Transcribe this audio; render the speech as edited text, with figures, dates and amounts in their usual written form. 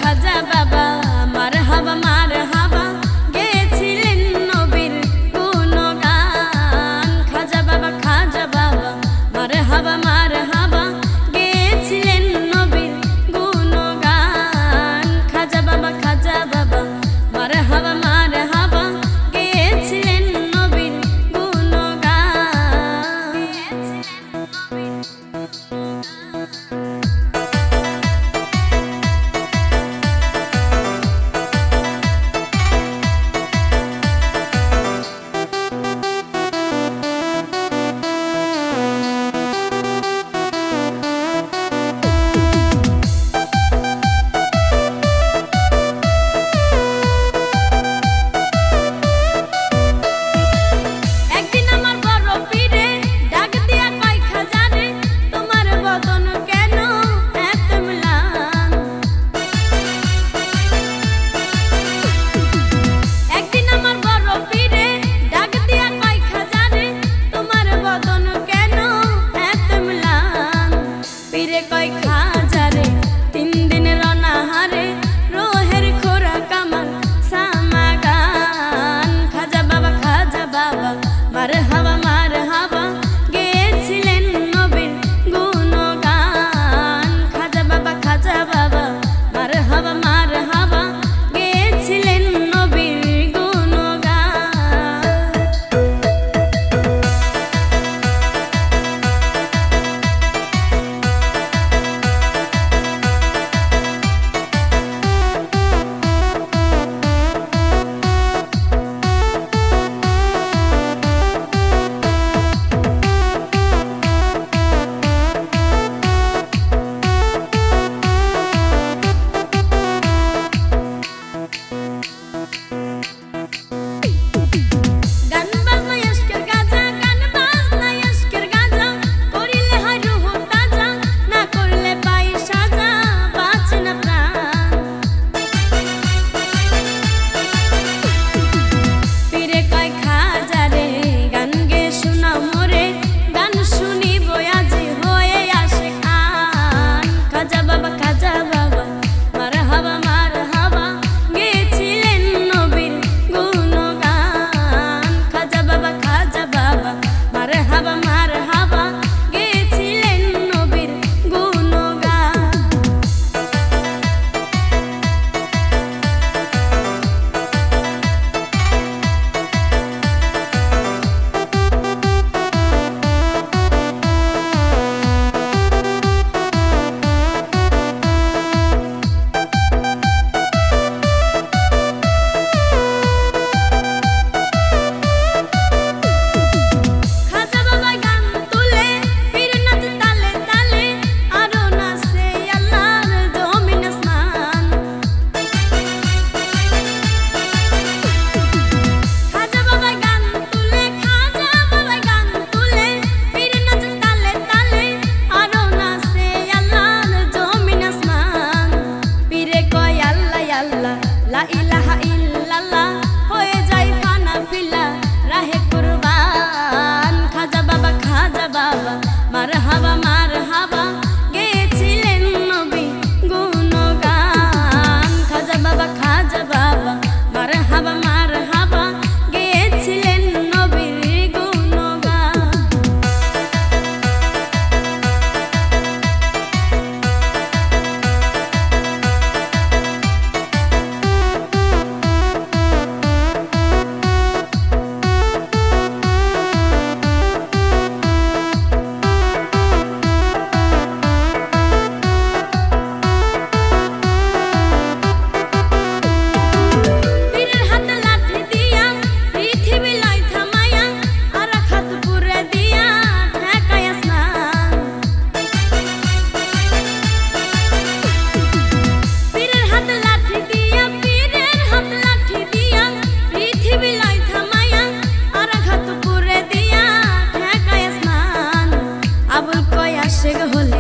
খাজা বাবা মারহাবা মারহাবা গেয়েছিলেন নবীর গুণগান। খাজা বাবা মারহাবা মারহাবা গেয়েছিলেন নবীর গুণগান। খাজা বাবা মারহাবা মারহাবা গেয়েছিলেন নবীর মারহাবা মারহাবা গেয়েছিলেন নবীর গুণগান। খাজা বাবা মারহাবা মারহাবা গেয়েছিলেন নবীর গুণগান। লা ইলাহা ইল্লাল্লাহ হয়ে যায় ফানা ফিলা রাহে কুরবান। খাজা বাবা মারহাবা মারহাবা গেয়েছিলেন নবী গুণগান। খাজা বাবা মারহাবা মারহাবা গেয়েছিলেন নবীর গুণগান। আশেক হলে